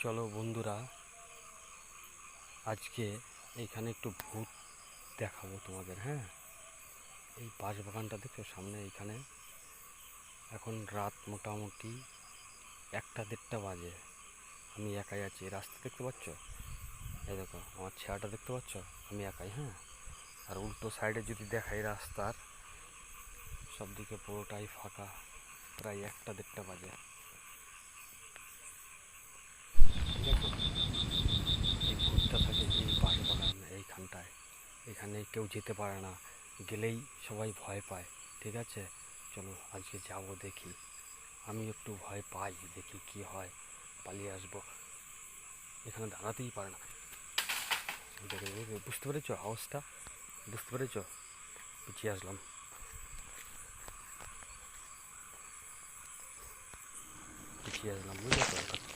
চলো বন্ধুরা, আজকে এইখানে একটু ভূত দেখাবো তোমাদের। হ্যাঁ, এই বাঁশবাগানটা দেখছো সামনে, এইখানে এখন রাত মোটামুটি 1টা 1:30 বাজে। আমি একাই আছি, রাস্তা দেখতে পাচ্ছ? এই দেখো আমার ছেঁড়াটা দেখতে পাচ্ছ? আমি একাই। হ্যাঁ, আর উল্টো সাইডে যদি দেখাই রাস্তার সব দিকে পুরোটাই ফাঁকা, প্রায় 1টা 1:30 বাজে। ঠিক আছে, এই ভূতটা থাকে এই বাঁশবাগান এইখানটায়। এখানে কেউ যেতে পারে না, গেলেই সবাই ভয় পায়। ঠিক আছে, চলো আজকে যাবো, দেখি। আমি একটু ভয় পাই, দেখি কি হয়, পালিয়ে আসবো। এখানে দাঁড়াতেই পারে না। দেখে বুঝতে পেরেছো আওয়াজটা? বুঝতে পেরেছো? পিছিয়ে আসলাম, পিছিয়ে আসলাম, বুঝলে তো?